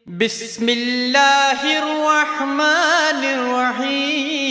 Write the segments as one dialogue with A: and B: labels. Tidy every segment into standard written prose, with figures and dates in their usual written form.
A: بسم اللہ الرحمن الرحیم۔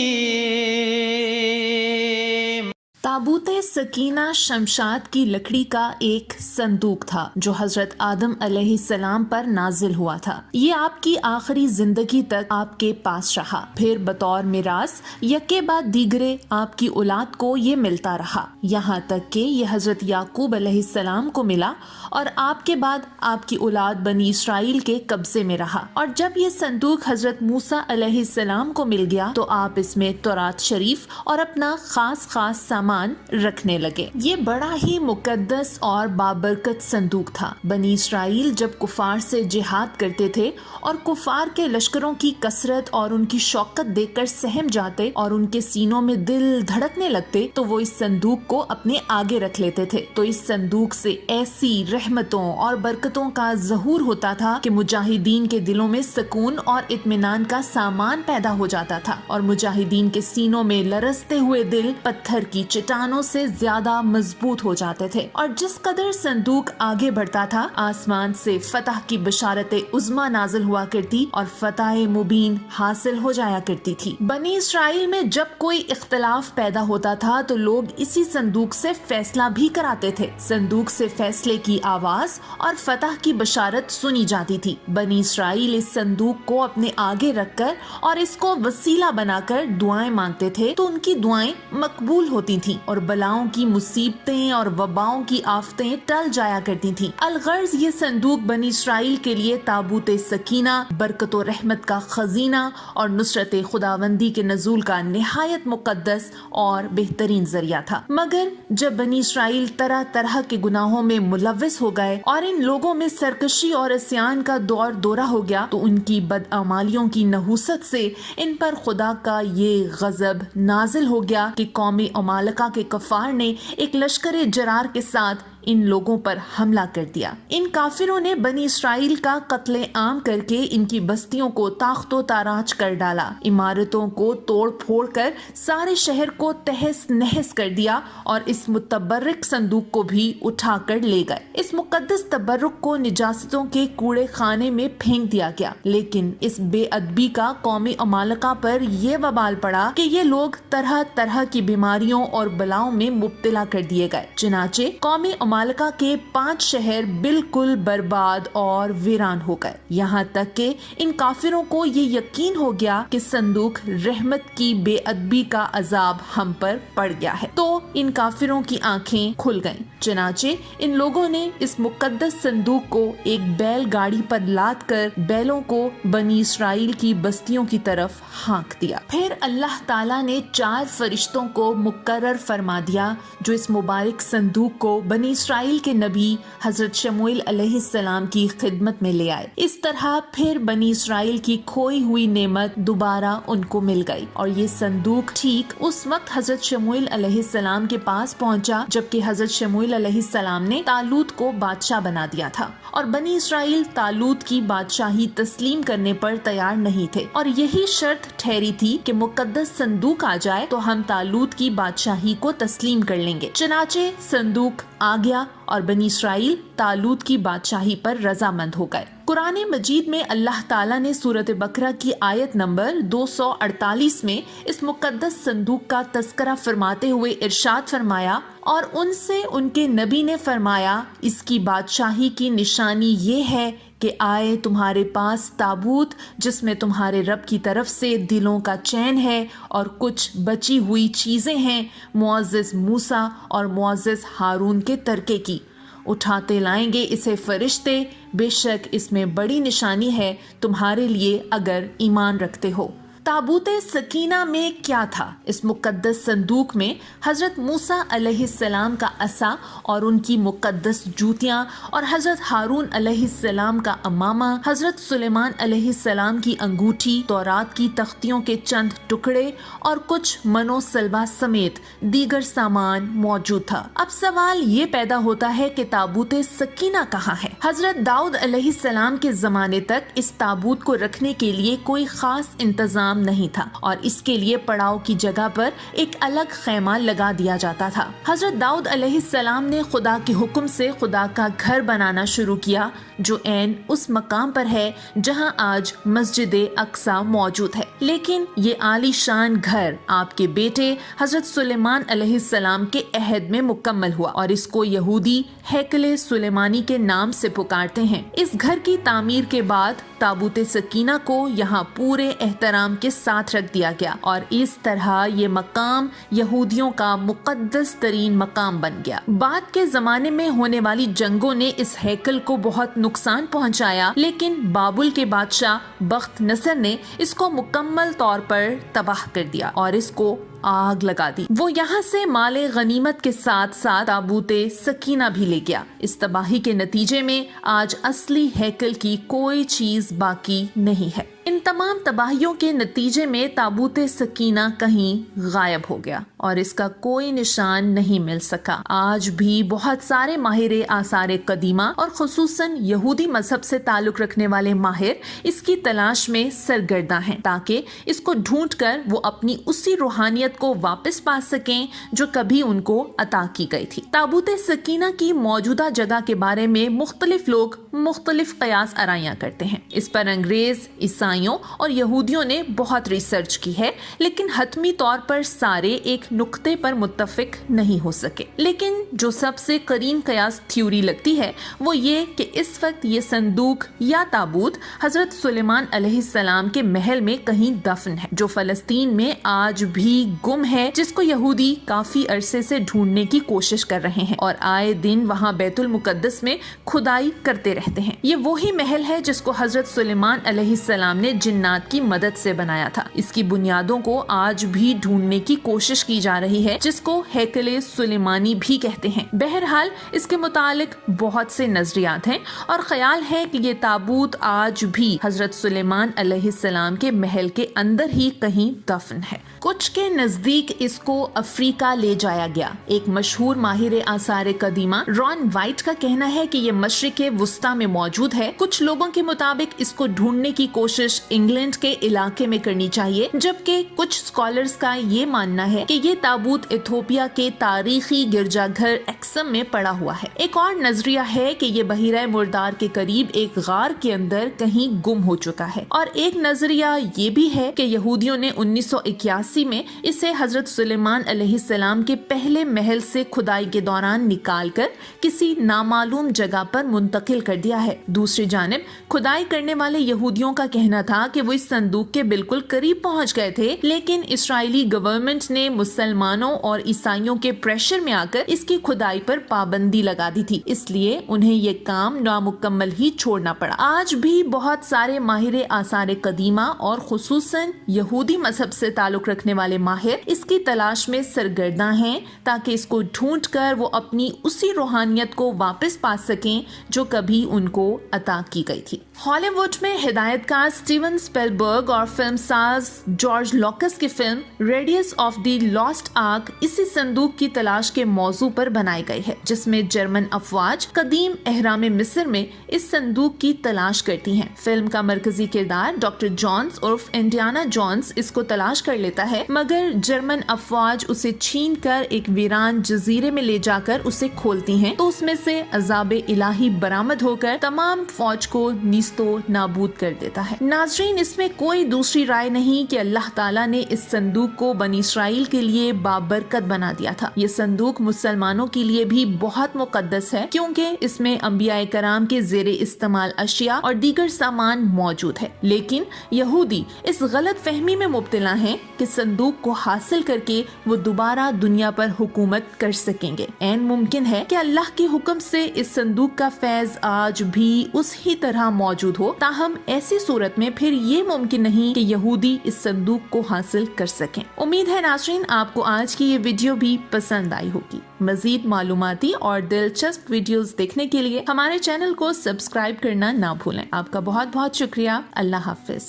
B: تابوت سکینہ شمشاد کی لکڑی کا ایک صندوق تھا جو حضرت آدم علیہ السلام پر نازل ہوا تھا۔ یہ آپ کی آخری زندگی تک آپ کے پاس رہا، پھر بطور میراث یکے بعد دیگرے آپ کی اولاد کو یہ ملتا رہا، یہاں تک کہ یہ حضرت یعقوب علیہ السلام کو ملا اور آپ کے بعد آپ کی اولاد بنی اسرائیل کے قبضے میں رہا۔ اور جب یہ صندوق حضرت موسیٰ علیہ السلام کو مل گیا تو آپ اس میں تورات شریف اور اپنا خاص سامان رکھنے لگے۔ یہ بڑا ہی مقدس اور بابرکت صندوق تھا۔ بنی اسرائیل جب کفار سے جہاد کرتے تھے اور کفار کے لشکروں کی کثرت اور ان کی شوکت دیکھ کر سہم جاتے اور ان کے سینوں میں دل دھڑکنے لگتے تو وہ اس صندوق کو اپنے آگے رکھ لیتے تھے، تو اس صندوق سے ایسی رحمتوں اور برکتوں کا ظہور ہوتا تھا کہ مجاہدین کے دلوں میں سکون اور اطمینان کا سامان پیدا ہو جاتا تھا، اور مجاہدین کے سینوں میں لرزتے ہوئے دل پتھر کی چٹانوں سے زیادہ مضبوط ہو جاتے تھے۔ اور جس قدر صندوق آگے بڑھتا تھا، آسمان سے فتح کی بشارت عظمی نازل ہوا کرتی اور فتح مبین حاصل ہو جایا کرتی تھی۔ بنی اسرائیل میں جب کوئی اختلاف پیدا ہوتا تھا تو لوگ اسی صندوق سے فیصلہ بھی کراتے تھے۔ صندوق سے فیصلے کی آواز اور فتح کی بشارت سنی جاتی تھی۔ بنی اسرائیل اس صندوق کو اپنے آگے رکھ کر اور اس کو وسیلہ بنا کر دعائیں مانگتے تھے تو ان کی دعائیں مقبول ہوتی تھیں اور بلاؤں کی مصیبتیں اور وباؤں کی آفتیں ٹل جایا کرتی تھیں۔ الغرض یہ صندوق بنی اسرائیل کے لیے تابوت سکینہ، برکت و رحمت کا خزینہ اور نصرت خداوندی کے نزول کا نہایت مقدس اور بہترین ذریعہ تھا۔ مگر جب بنی اسرائیل طرح طرح کے گناہوں میں ملوث ہو گئے اور ان لوگوں میں سرکشی اور عصیان کا دور دورہ ہو گیا تو ان کی بدعمالیوں کی نحوست سے ان پر خدا کا یہ غضب نازل ہو گیا کہ قوم عمالقہ کے کفار نے ایک لشکر جرار کے ساتھ ان لوگوں پر حملہ کر دیا۔ ان کافروں نے بنی اسرائیل کا قتل عام کر کے ان کی بستیوں کو تاخت و تاراج کر ڈالا، عمارتوں کو توڑ پھوڑ کر سارے شہر کو تہس نہس کر دیا اور اس متبرک صندوق کو بھی اٹھا کر لے گئے۔ اس مقدس تبرک کو نجاستوں کے کوڑے خانے میں پھینک دیا گیا، لیکن اس بے ادبی کا قوم عمالقہ پر یہ وبال پڑا کہ یہ لوگ طرح طرح کی بیماریوں اور بلاؤں میں مبتلا کر دیے گئے۔ چنانچہ قوم عمالقہ کے 5 شہر بالکل برباد اور ویران ہو گئے، یہاں تک کہ ان کافروں کو یہ یقین ہو گیا کہ صندوق رحمت کی بے ادبی کا عذاب ہم پر پڑ گیا ہے، تو ان کافروں کی آنکھیں کھل گئیں۔ چنانچہ ان لوگوں نے اس مقدس صندوق کو ایک بیل گاڑی پر لاد کر بیلوں کو بنی اسرائیل کی بستیوں کی طرف ہانک دیا۔ پھر اللہ تعالیٰ نے 4 فرشتوں کو مقرر فرما دیا جو اس مبارک صندوق کو بنی اسرائیل کے نبی حضرت شموئیل علیہ السلام کی خدمت میں لے آئے۔ اس طرح پھر بنی اسرائیل کی کھوئی ہوئی نعمت دوبارہ ان کو مل گئی، اور یہ صندوق ٹھیک اس وقت حضرت شموئیل علیہ السلام کے پاس پہنچا جبکہ حضرت شموئیل علیہ السلام نے طالوت کو بادشاہ بنا دیا تھا، اور بنی اسرائیل طالوت کی بادشاہی تسلیم کرنے پر تیار نہیں تھے، اور یہی شرط ٹھہری تھی کہ مقدس صندوق آ جائے تو ہم طالوت کی بادشاہی کو تسلیم کر لیں گے۔ چنانچہ صندوق آ گیا اور بنی اسرائیل طالوت کی بادشاہی پر رضامند ہو گئے۔ قرآن مجید میں اللہ تعالیٰ نے سورۃ بقرہ کی آیت نمبر 248 میں اس مقدس صندوق کا تذکرہ فرماتے ہوئے ارشاد فرمایا، اور ان سے ان کے نبی نے فرمایا، اس کی بادشاہی کی نشانی یہ ہے کہ آئے تمہارے پاس تابوت جس میں تمہارے رب کی طرف سے دلوں کا چین ہے اور کچھ بچی ہوئی چیزیں ہیں معزز موسیٰ اور معزز ہارون کے ترکے کی، اٹھاتے لائیں گے اسے فرشتے، بے شک اس میں بڑی نشانی ہے تمہارے لیے اگر ایمان رکھتے ہو۔ تابوت سکینہ میں کیا تھا؟ اس مقدس صندوق میں حضرت موسیٰ علیہ السلام کا عصا اور ان کی مقدس جوتیاں، اور حضرت ہارون علیہ السلام کا امامہ، حضرت سلیمان علیہ السلام کی انگوٹھی، تورات کی تختیوں کے چند ٹکڑے اور کچھ منو سلبہ سمیت دیگر سامان موجود تھا۔ اب سوال یہ پیدا ہوتا ہے کہ تابوت سکینہ کہاں ہے؟ حضرت داؤد علیہ السلام کے زمانے تک اس تابوت کو رکھنے کے لیے کوئی خاص انتظام نہیں تھا، اور اس کے لیے پڑاؤ کی جگہ پر ایک الگ خیمہ لگا دیا جاتا تھا۔ حضرت داؤد علیہ السلام نے خدا کے حکم سے خدا کا گھر بنانا شروع کیا जो ऐन उस मकाम पर है जहां आज मस्जिद अक्सा मौजूद है। लेकिन ये आलीशान घर आपके बेटे हजरत सुलेमान अलैहिस्सलाम के अहद में मुकम्मल हुआ और इसको यहूदी हैकले सुलेमानी के नाम से पुकारते हैं। इस घर की तामीर के बाद ताबूत सकीना को यहाँ पूरे एहतराम के साथ रख दिया गया और इस तरह ये मकाम यहूदियों का मुकद्दस तरीन मकाम बन गया। बाद के जमाने में होने वाली जंगों ने इस हैकल को बहुत नुकसान पहुंचाया, लेकिन बाबुल के बादशाह बख्त नसर ने इसको मुकम्मल तौर पर तबाह कर दिया और इसको आग लगा दी। वो यहाँ से माले गनीमत के साथ साथ ताबूते सकीना भी ले गया। इस तबाही के नतीजे में आज असली हैकल की कोई चीज बाकी नहीं है। इन तमाम तबाहियों के नतीजे में ताबूते सकीना कहीं गायब हो गया और इसका कोई निशान नहीं मिल सका। आज भी बहुत सारे माहिर आसार कदीमा और खुसूसन यहूदी मजहब से ताल्लुक रखने वाले माहिर इसकी तलाश में सरगर्दा हैं ताकि इसको ढूंढकर वो अपनी उसी रूहानियत को वापस पा सकें जो कभी उनको अता की गई थी। ताबूते सकीना की मौजूदा जगह के बारे में मुख्तलिफ लोग मुख्तलिफ कयास आराइयां करते हैं। इस पर अंग्रेज, ईसाइयों और यहूदियों ने बहुत रिसर्च की है, लेकिन हतमी तौर पर सारे एक नुक्ते पर मुत्तफिक नहीं हो सके। लेकिन जो सबसे करीन कयास थ्योरी लगती है वो ये कि इस वक्त ये संदूक या ताबूत हजरत सुलेमान अलैहिस्सलाम के महल में कहीं दफन है, जो फलस्तीन में आज भी गुम है, जिसको यहूदी काफी अरसे से ढूंढने की कोशिश कर रहे हैं और आए दिन वहाँ बैतुल मुकद्दस में खुदाई करते रहते हैं। ये वही महल है जिसको हजरत सुलेमान अलैहिस्सलाम ने जिन्नात की मदद से बनाया था। इसकी बुनियादों को आज भी ढूंढने की कोशिश की जा रही है, जिसको हैकले सुलेमानी भी कहते हैं। बहरहाल इसके मुतालिक बहुत से नजरियात हैं और ख्याल है कि ये ताबूत आज भी हजरत सुलेमान अलैहिस्सलाम के महल के अंदर ही कहीं दफन है। कुछ के नजदीक इसको अफ्रीका ले जाया गया। एक मशहूर माहिर आसार कदीमा रॉन वाइट का कहना है कि ये मशरिक़े वुस्ता में मौजूद है। कुछ लोगों के मुताबिक इसको ढूंढने की कोशिश इंग्लैंड के इलाके में करनी चाहिए, जबकि कुछ स्कॉलर्स का ये मानना है कि ये ताबूत इथोपिया के तारीखी गिरजाघर एक्सम में पड़ा हुआ है। एक और नजरिया है कि ये बहीरा मुर्दार के करीब एक गार के अंदर कहीं गुम हो चुका है और एक नजरिया ये भी है कि यहूदियों ने 1981 में इसे हजरत सुलेमान अलैहिस्सलाम के पहले महल से खुदाई के दौरान निकालकर किसी नामालूम जगह पर मुंतकिल कर दिया है। दूसरी जानिब खुदाई करने वाले यहूदियों का कहना था कि वो इस संदूक के बिल्कुल करीब पहुंच गए थे, लेकिन इस्राएली गवर्नमेंट ने मुसलमानों और ईसाइयों के प्रेशर में आकर इसकी खुदाई पर पाबंदी लगा दी थी, इसलिए उन्हें ये काम नामुकम्मल ही छोड़ना पड़ा। आज भी बहुत सारे माहिर आसार कदीमा और खुसूसन यहूदी मजहब से ताल्लुक रखने वाले माहिर इसकी तलाश में सरगर्दा हैं ताकि इसको ढूंढकर वो अपनी उसी रूहानियत को वापस पा सकें जो कभी उनको अता की गई थी। हॉलीवुड में हिदायतकार स्टीवन स्पिलबर्ग और फिल्म साज जॉर्ज लॉकस की film radius of the lost arc इसी संदूक की तलाश के मौजू पर बनाई गई है, जिसमें जर्मन अफवाज कदीम एहराम मिस्र में इस संदूक की तलाश करती हैं। फिल्म का मरकजी किरदार डॉक्टर जॉन्स उर्फ इंडियाना जॉन्स इसको तलाश कर लेता है, मगर जर्मन अफवाज उसे छीन कर एक वीरान जजीरे में ले जाकर उसे खोलती हैं, तो उसमें से अजाबे इलाही बरामद होकर तमाम फौज को नीस्तो नाबूद कर देता है। नाजरीन, इसमें कोई दूसरी राय नहीं कि अल्लाह ताला ने इस संदूक को बनी इसराइल के लिए बाबरकत बना दिया था। ये संदूक मुसलमानों के लिए भी बहुत मुकद्दस है, क्योंकि इसमें अंबिया कराम के जेरे इस्तेमाल अशिया और दीगर सामान मौजूद है। लेकिन यहूदी इस गलत फहमी में मुब्तला हैं कि संदूक को हासिल करके वो दोबारा दुनिया पर हुकूमत कर सकेंगे। ऐन मुमकिन है कि अल्लाह के हुक्म से इस संदूक का फैज आज भी उसी तरह मौजूद हो, ताहम ऐसी सूरत में फिर ये मुमकिन नहीं कि यहूदी इस संदूक को हासिल कर सकें। उम्मीद है नाज़रीन आपको आज की ये वीडियो भी पसंद आई होगी। मजीद मालूमाती और दिलचस्प वीडियोस देखने के लिए हमारे चैनल को सब्सक्राइब करना ना भूलें। आपका बहुत बहुत शुक्रिया। अल्लाह हाफिज।